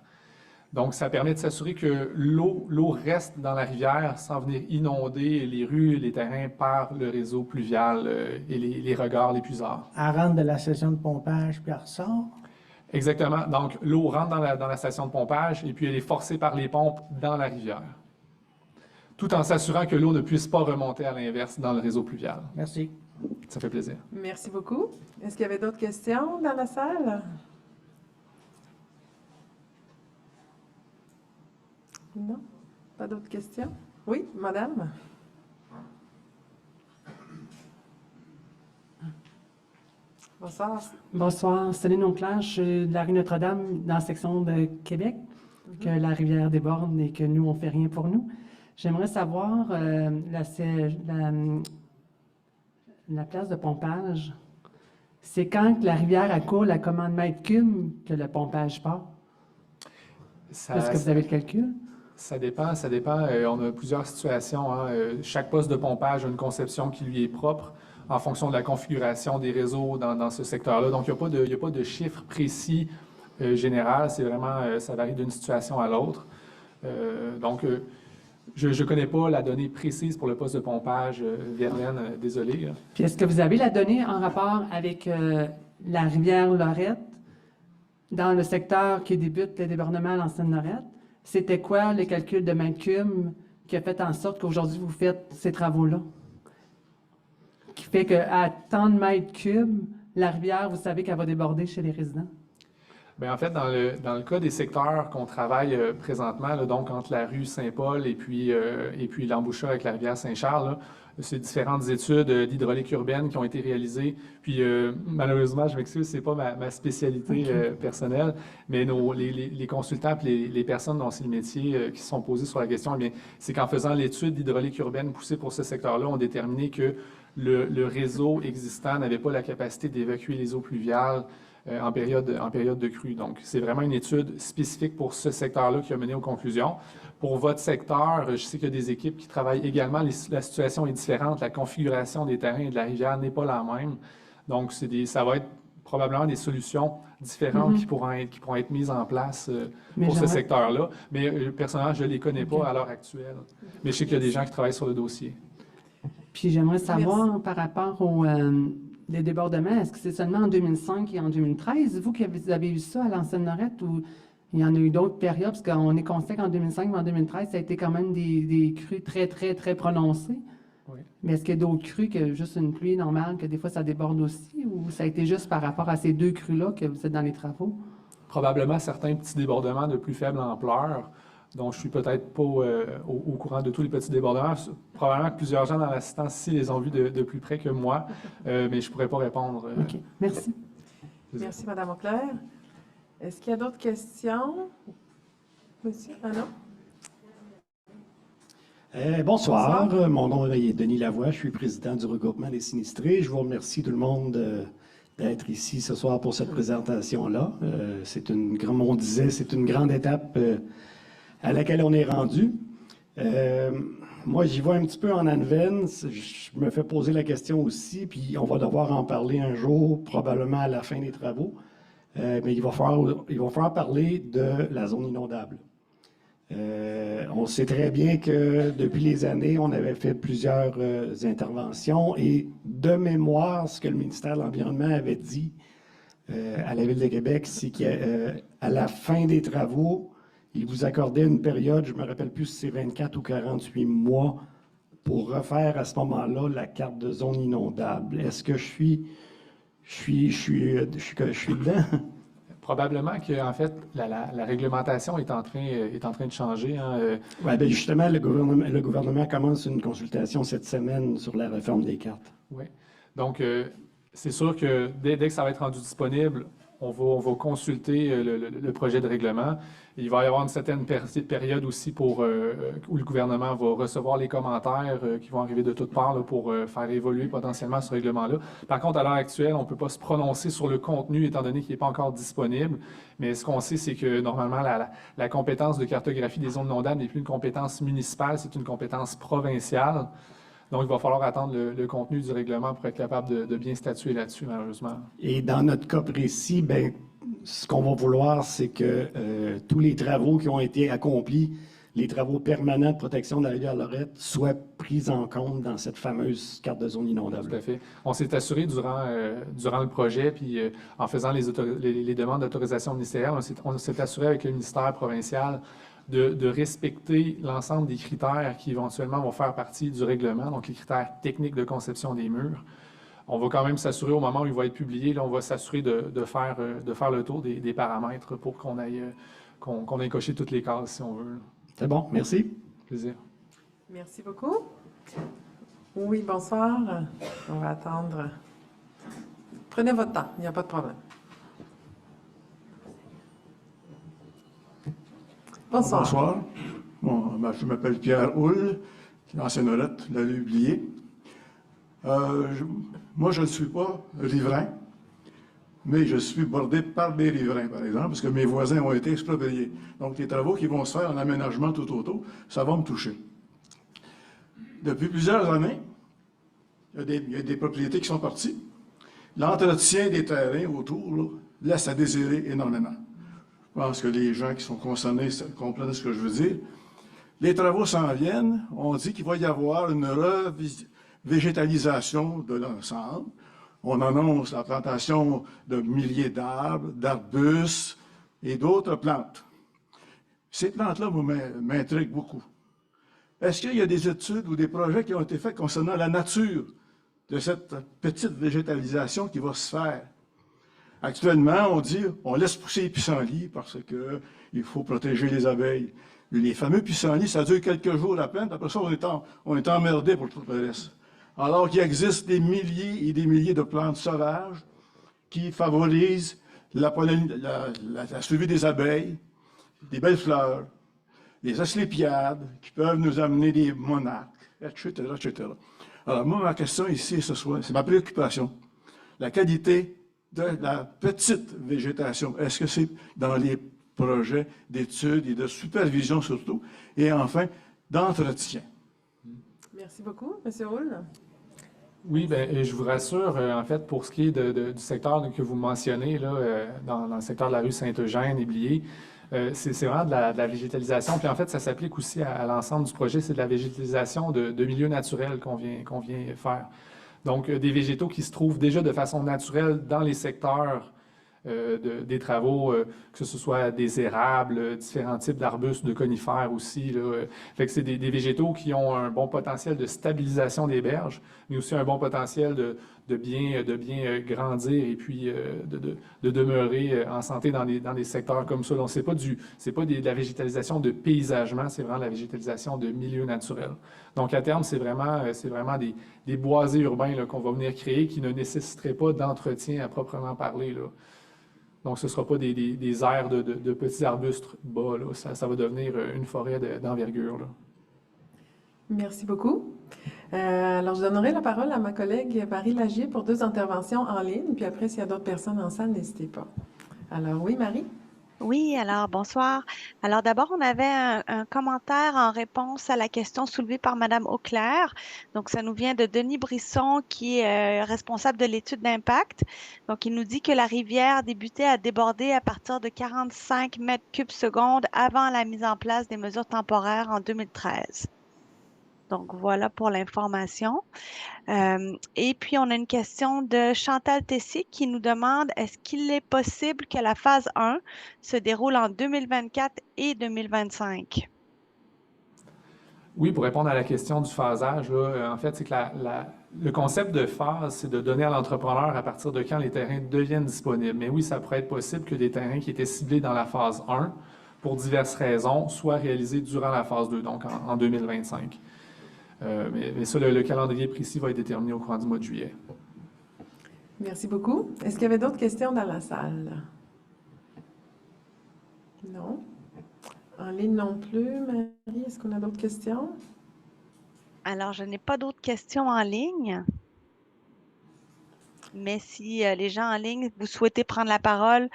Donc, ça permet de s'assurer que l'eau reste dans la rivière sans venir inonder les rues, les terrains par le réseau pluvial et les regards, les puisards. Elle rentre de la session de pompage, puis elle ressort. Exactement. Donc, l'eau rentre dans la station de pompage et puis elle est forcée par les pompes dans la rivière, tout en s'assurant que l'eau ne puisse pas remonter à l'inverse dans le réseau pluvial. Merci. Ça fait plaisir. Merci beaucoup. Est-ce qu'il y avait d'autres questions dans la salle? Non? Pas d'autres questions? Oui, madame? Bonsoir. Bonsoir, Céline Auclair, je suis de la rue Notre-Dame, dans la section de Québec, que la rivière déborde et que nous, on ne fait rien pour nous. J'aimerais savoir la place de pompage. C'est quand que la rivière coule à combien de mètres cubes que le pompage part? Est-ce que vous avez le calcul? Ça dépend. On a plusieurs situations, hein. Chaque poste de pompage a une conception qui lui est propre en fonction de la configuration des réseaux dans ce secteur-là. Donc, il n'y a pas de chiffre précis général. C'est vraiment, ça varie d'une situation à l'autre. Donc, je ne connais pas la donnée précise pour le poste de pompage, Verlaine, désolé. Puis est-ce que vous avez la donnée en rapport avec la rivière Lorette, dans le secteur qui débute le débordement à l'ancienne Lorette? C'était quoi le calcul de mètres cubes qui a fait en sorte qu'aujourd'hui vous faites ces travaux-là? Qui fait qu'à tant de mètres cubes, la rivière, vous savez qu'elle va déborder chez les résidents? Bien, en fait, dans le cas des secteurs qu'on travaille présentement, là, donc entre la rue Saint-Paul et puis l'embouchure avec la rivière Saint-Charles, c'est différentes études d'hydraulique urbaine qui ont été réalisées. Puis, malheureusement, je m'excuse, c'est pas ma spécialité personnelle, mais les consultants et les personnes dont c'est le métier qui se sont posés sur la question, eh bien, c'est qu'en faisant l'étude d'hydraulique urbaine poussée pour ce secteur-là, on a déterminé que le réseau existant n'avait pas la capacité d'évacuer les eaux pluviales en période de crue. Donc, c'est vraiment une étude spécifique pour ce secteur-là qui a mené aux conclusions. Pour votre secteur, je sais qu'il y a des équipes qui travaillent également. La situation est différente. La configuration des terrains et de la rivière n'est pas la même. Donc, ça va être probablement des solutions différentes qui pourront être mises en place pour ce secteur-là. Mais personnellement, je ne les connais pas à l'heure actuelle. Mais je sais qu'il y a des gens qui travaillent sur le dossier. Puis j'aimerais savoir par rapport aux les débordements, est-ce que c'est seulement en 2005 et en 2013, vous qui avez eu ça à l'ancienne Lorette, ou il y en a eu d'autres périodes, parce qu'on est conscient qu'en 2005 et en 2013, ça a été quand même des crues très, très, très prononcées. Oui. Mais est-ce qu'il y a d'autres crues que juste une pluie normale, que des fois ça déborde aussi, ou ça a été juste par rapport à ces deux crues-là que vous êtes dans les travaux? Probablement certains petits débordements de plus faible ampleur, dont je suis peut-être pas au courant de tous les petits débordements. Probablement que plusieurs gens dans l'assistance ici les ont vus de plus près que moi, mais je ne pourrais pas répondre. OK. Merci. Merci, Madame Auclair. Est-ce qu'il y a d'autres questions? Monsieur, non? Bonsoir. Mon nom est Denis Lavoie, je suis président du regroupement des sinistrés. Je vous remercie tout le monde d'être ici ce soir pour cette présentation-là. Comme on disait, c'est une grande étape à laquelle on est rendu. Moi, j'y vois un petit peu en anvenne. Je me fais poser la question aussi, puis on va devoir en parler un jour, probablement à la fin des travaux. Mais il va falloir parler de la zone inondable. On sait très bien que depuis les années, on avait fait plusieurs interventions et de mémoire, ce que le ministère de l'Environnement avait dit à la Ville de Québec, c'est qu'à la fin des travaux, il vous accordait une période, je ne me rappelle plus si c'est 24 ou 48 mois, pour refaire à ce moment-là la carte de zone inondable. Est-ce que je suis dedans? Probablement que, en fait, la réglementation est en train de changer. Hein. Oui, bien justement, le gouvernement commence une consultation cette semaine sur la réforme des cartes. Oui. Donc, c'est sûr que dès que ça va être rendu disponible, on va consulter le projet de règlement. Il va y avoir une certaine période aussi où le gouvernement va recevoir les commentaires qui vont arriver de toutes parts là, pour faire évoluer potentiellement ce règlement-là. Par contre, à l'heure actuelle, on ne peut pas se prononcer sur le contenu étant donné qu'il n'est pas encore disponible. Mais ce qu'on sait, c'est que normalement, la compétence de cartographie des zones inondables n'est plus une compétence municipale, c'est une compétence provinciale. Donc, il va falloir attendre le contenu du règlement pour être capable de bien statuer là-dessus, malheureusement. Et dans notre cas précis, ben, ce qu'on va vouloir, c'est que tous les travaux qui ont été accomplis, les travaux permanents de protection de la rivière Lorette, soient pris en compte dans cette fameuse carte de zone inondable. Tout à fait. On s'est assuré durant le projet, puis en faisant les demandes d'autorisation ministérielle, on s'est assuré avec le ministère provincial de respecter l'ensemble des critères qui éventuellement vont faire partie du règlement, donc les critères techniques de conception des murs. On va quand même s'assurer au moment où il va être publié, là, on va s'assurer de faire le tour des paramètres pour qu'on ait coché toutes les cases, si on veut. C'est bon, merci. Plaisir. Merci beaucoup. Oui, bonsoir. On va attendre. Prenez votre temps, il n'y a pas de problème. Bonsoir. Bonsoir. Bon, je m'appelle Pierre Houle, ancienne Lorette, vous l'avez oublié. Moi, je ne suis pas riverain, mais je suis bordé par des riverains, par exemple, parce que mes voisins ont été expropriés. Donc, les travaux qui vont se faire en aménagement tout autour, ça va me toucher. Depuis plusieurs années, il y a des propriétés qui sont parties. L'entretien des terrains autour là, laisse à désirer énormément. Je pense que les gens qui sont concernés comprennent ce que je veux dire. Les travaux s'en viennent. On dit qu'il va y avoir une revégétalisation de l'ensemble. On annonce la plantation de milliers d'arbres, d'arbustes et d'autres plantes. Ces plantes-là m'intriguent beaucoup. Est-ce qu'il y a des études ou des projets qui ont été faits concernant la nature de cette petite végétalisation qui va se faire? Actuellement, on dit on laisse pousser les pissenlits parce qu'il faut protéger les abeilles. Les fameux pissenlits, ça dure quelques jours à peine, après ça, on est emmerdé pour tout le reste. Alors qu'il existe des milliers et des milliers de plantes sauvages qui favorisent la suivi des abeilles, des belles fleurs, des asclépiades qui peuvent nous amener des monarques, etc., etc. Alors moi, ma question ici ce soir, c'est ma préoccupation. La qualité de la petite végétation. Est-ce que c'est dans les projets d'études et de supervision surtout, et enfin, d'entretien? Merci beaucoup, M. Houle. Oui, bien, je vous rassure, en fait, pour ce qui est du secteur que vous mentionnez, là, dans le secteur de la rue Saint-Eugène, Éblier, c'est vraiment de la végétalisation. Puis en fait, ça s'applique aussi à l'ensemble du projet. C'est de la végétalisation de milieux naturels qu'on vient faire. Donc, des végétaux qui se trouvent déjà de façon naturelle dans les secteurs des travaux, que ce soit des érables, différents types d'arbustes, de conifères aussi. Là. Fait que c'est des végétaux qui ont un bon potentiel de stabilisation des berges, mais aussi un bon potentiel de bien grandir et puis de demeurer en santé dans des secteurs comme ça. Donc, c'est pas de la végétalisation de paysagement, c'est vraiment de la végétalisation de milieu naturel. Donc, à terme, c'est vraiment des boisés urbains là, qu'on va venir créer qui ne nécessiteraient pas d'entretien à proprement parler, là. Donc, ce ne sera pas des aires de petits arbustes bas. Là. Ça va devenir une forêt d'envergure. Là. Merci beaucoup. Alors, je donnerai la parole à ma collègue Marie Lagier pour 2 interventions en ligne. Puis après, s'il y a d'autres personnes en salle, n'hésitez pas. Alors, oui, Marie? Oui, alors bonsoir. Alors d'abord, on avait un commentaire en réponse à la question soulevée par Madame Auclair. Donc, ça nous vient de Denis Brisson, qui est responsable de l'étude d'impact. Donc, il nous dit que la rivière débutait à déborder à partir de 45 mètres cubes secondes avant la mise en place des mesures temporaires en 2013. Donc, voilà pour l'information. Et puis, on a une question de Chantal Tessier qui nous demande, est-ce qu'il est possible que la phase 1 se déroule en 2024 et 2025? Oui, pour répondre à la question du phasage, là, en fait, c'est que le concept de phase, c'est de donner à l'entrepreneur à partir de quand les terrains deviennent disponibles. Mais oui, ça pourrait être possible que des terrains qui étaient ciblés dans la phase 1, pour diverses raisons, soient réalisés durant la phase 2, donc en 2025. Mais ça, le calendrier précis va être déterminé au courant du mois de juillet. Merci beaucoup. Est-ce qu'il y avait d'autres questions dans la salle? Non? En ligne non plus, Marie, est-ce qu'on a d'autres questions? Alors, je n'ai pas d'autres questions en ligne. Mais si les gens en ligne, vous souhaitez prendre la parole,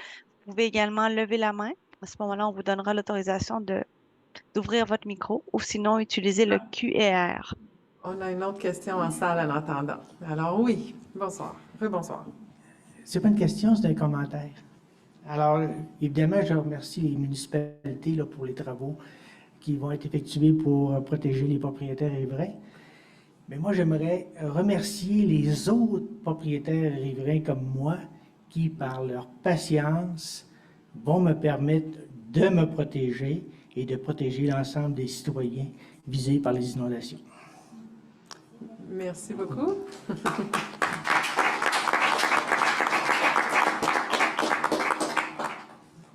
vous pouvez également lever la main. À ce moment-là, on vous donnera l'autorisation d'ouvrir votre micro ou sinon utiliser le QR. On a une autre question en salle en attendant. Alors oui, bonsoir. Bonsoir. C'est pas une question, c'est un commentaire. Alors, évidemment, je remercie les municipalités là, pour les travaux qui vont être effectués pour protéger les propriétaires riverains. Mais moi, j'aimerais remercier les autres propriétaires riverains comme moi qui, par leur patience, vont me permettre de me protéger et de protéger l'ensemble des citoyens visés par les inondations. Merci beaucoup.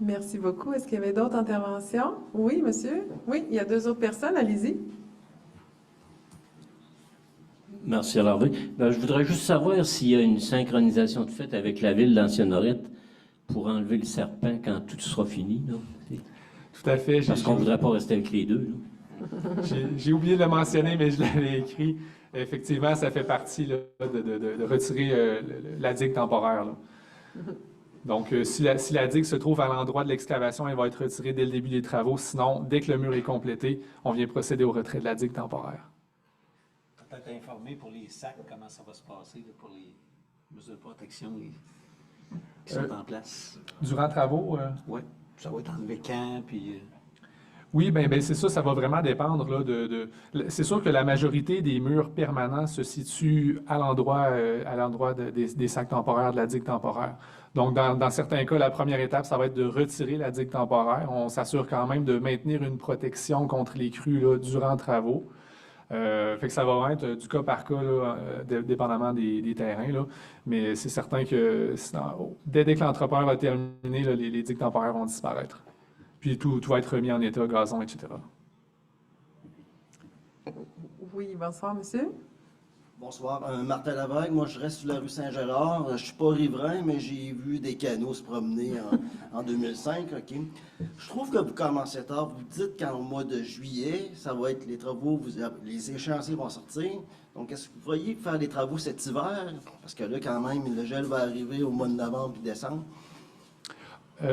Merci beaucoup. Est-ce qu'il y avait d'autres interventions? Oui, monsieur? Oui, il y a 2 autres personnes. Allez-y. Merci à Harvey. Je voudrais juste savoir s'il y a une synchronisation de fait avec la ville d'Ancienne-Lorette pour enlever le serpent quand tout sera fini. Là. Tout à fait. Parce qu'on ne voudrait pas rester avec les deux. J'ai oublié de le mentionner, mais je l'avais écrit. Effectivement, ça fait partie là, de retirer la digue temporaire. Là. Donc, si la digue se trouve à l'endroit de l'excavation, elle va être retirée dès le début des travaux. Sinon, dès que le mur est complété, on vient procéder au retrait de la digue temporaire. Peut-être informer pour les sacs comment ça va se passer là, pour les mesures de protection qui sont en place. Durant travaux? Oui, ça va être enlevé quand, puis... Oui, ben c'est ça va vraiment dépendre. Là, c'est sûr que la majorité des murs permanents se situent à l'endroit des sacs temporaires, de la digue temporaire. Donc, dans certains cas, la première étape, ça va être de retirer la digue temporaire. On s'assure quand même de maintenir une protection contre les crues là, durant les travaux. Fait que ça va être du cas par cas, là, dépendamment des terrains. Là. Mais c'est certain que dès que l'entrepreneur va terminer, là, les digues temporaires vont disparaître. Puis tout va être remis en état, gazon, etc. Oui, bonsoir, monsieur. Bonsoir, Martin Laveugle. Moi, je reste sur la rue Saint-Gérard. Je ne suis pas riverain, mais j'ai vu des canaux se promener en 2005. OK. Je trouve que vous commencez tard. Vous dites qu'en mois de juillet, ça va être les travaux, les échéanciers vont sortir. Donc, est-ce que vous pourriez faire des travaux cet hiver? Parce que là, quand même, le gel va arriver au mois de novembre et décembre.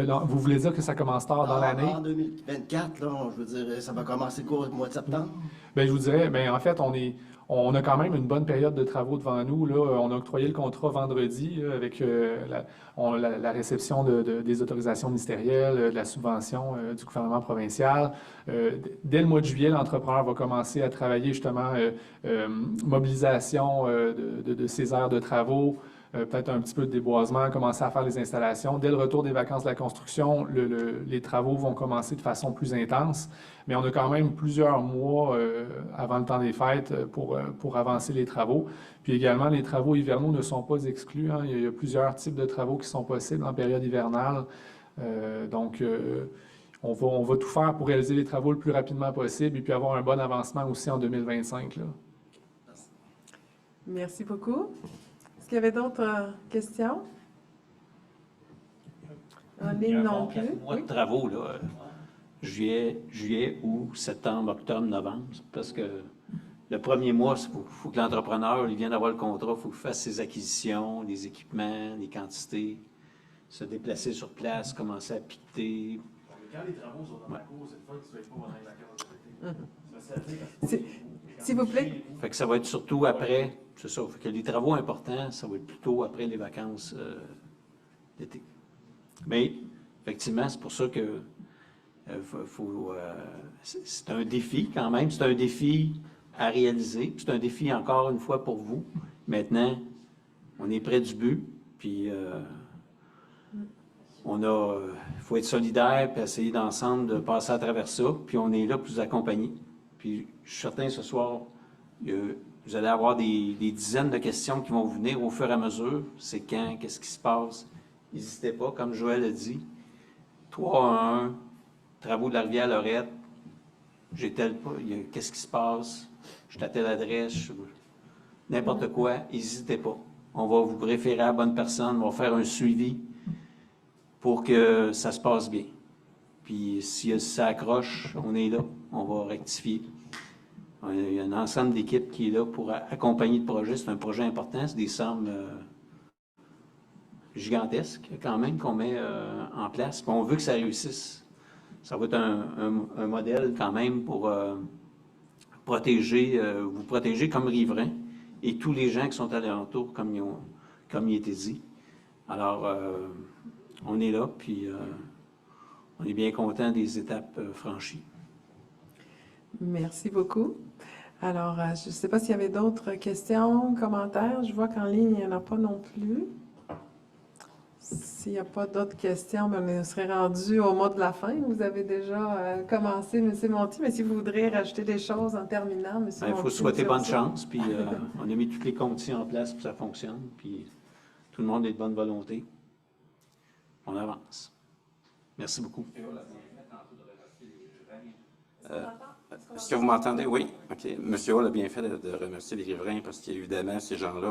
Non, vous voulez dire que ça commence tard dans l'année? En 2024, là, je veux dire, ça va commencer quoi au mois de septembre? Bien, je vous dirais, bien, en fait, on a quand même une bonne période de travaux devant nous. Là. On a octroyé le contrat vendredi là, avec la réception des autorisations ministérielles, de la subvention du gouvernement provincial. Dès le mois de juillet, l'entrepreneur va commencer à travailler justement mobilisation de ces aires de travaux, peut-être un petit peu de déboisement, commencer à faire les installations. Dès le retour des vacances de la construction, les travaux vont commencer de façon plus intense, mais on a quand même plusieurs mois avant le temps des fêtes pour avancer les travaux. Puis également, les travaux hivernaux ne sont pas exclus. Hein. Il y a plusieurs types de travaux qui sont possibles en période hivernale. Donc, on va tout faire pour réaliser les travaux le plus rapidement possible et puis avoir un bon avancement aussi en 2025. Là. Merci beaucoup. Est-ce qu'il y avait d'autres questions? En ligne non plus. 4 mois de travaux, là. Juillet, août, septembre, octobre, novembre. Parce que le premier mois, il faut que l'entrepreneur, il vient d'avoir le contrat, il faut qu'il fasse ses acquisitions, les équipements, les quantités, se déplacer sur place, commencer à piqueter. Quand les travaux sont dans la cour, c'est le fun que tu ne sois pas pendant les vacances. S'il vous plaît. Fait que ça va être surtout après, c'est ça, fait que les travaux importants, ça va être plutôt après les vacances d'été. Mais, effectivement, c'est pour ça que c'est un défi quand même, c'est un défi à réaliser, c'est un défi encore une fois pour vous. Maintenant, on est près du but, puis il faut être solidaire, puis essayer d'ensemble de passer à travers ça, puis on est là pour vous accompagner. Puis je suis certain ce soir, vous allez avoir des dizaines de questions qui vont vous venir au fur et à mesure. C'est quand, qu'est-ce qui se passe? N'hésitez pas, comme Joël a dit. 3-1, travaux de la rivière Lorette, qu'est-ce qui se passe? Je suis à telle adresse, n'importe quoi, n'hésitez pas. On va vous référer à la bonne personne, on va faire un suivi pour que ça se passe bien. Puis si ça accroche, on est là, on va rectifier. Il y a un ensemble d'équipes qui est là pour accompagner le projet. C'est un projet important, c'est des sommes gigantesques quand même qu'on met en place. Puis on veut que ça réussisse. Ça va être un modèle quand même pour vous protéger comme riverains et tous les gens qui sont alentours, comme il a été dit. Alors, on est là, puis on est bien content des étapes franchies. Merci beaucoup. Alors, je ne sais pas s'il y avait d'autres questions, commentaires. Je vois qu'en ligne, il n'y en a pas non plus. S'il n'y a pas d'autres questions, on serait rendu au mot de la fin. Vous avez déjà commencé, M. Monti, mais si vous voudriez rajouter des choses en terminant, M. Monti. Il faut souhaiter bonne chance, puis on a mis tous les conditions en place pour que ça fonctionne, puis tout le monde est de bonne volonté. On avance. Merci beaucoup. Est-ce que vous m'entendez? Oui. OK. M. Hall a bien fait de remercier les riverains parce qu'évidemment, ces gens-là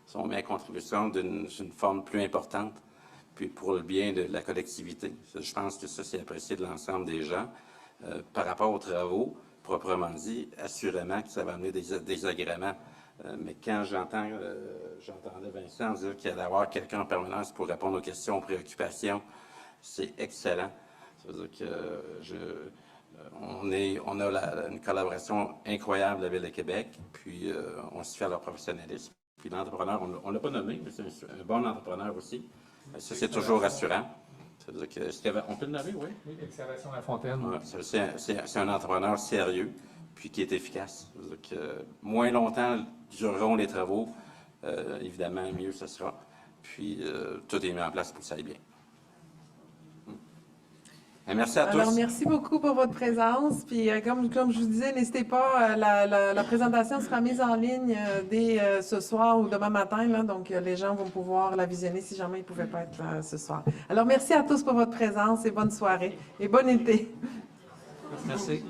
sont mis à contribution d'une forme plus importante, puis pour le bien de la collectivité. Je pense que ça, c'est apprécié de l'ensemble des gens. Par rapport aux travaux, proprement dit, assurément que ça va amener des agréments. Mais quand j'entendais Vincent dire qu'il allait y avoir quelqu'un en permanence pour répondre aux questions, aux préoccupations, c'est excellent. Ça veut dire que on a une collaboration incroyable avec la Ville de Québec, puis on se fait à leur professionnalisme. Puis l'entrepreneur, on ne l'a pas nommé, mais c'est un bon entrepreneur aussi. Ça, c'est toujours rassurant. Ça veut dire que, on peut le nommer, oui? Oui, Excavation La Fontaine. Ouais, c'est un entrepreneur sérieux, puis qui est efficace. Ça veut dire que moins longtemps dureront les travaux, évidemment, mieux ce sera. Puis tout est mis en place pour que ça aille bien. Et merci à tous. Alors, merci beaucoup pour votre présence. Puis, comme je vous disais, n'hésitez pas, la présentation sera mise en ligne dès ce soir ou demain matin. Là, donc, les gens vont pouvoir la visionner si jamais ils ne pouvaient pas être là ce soir. Alors, merci à tous pour votre présence et bonne soirée et bon été. Merci.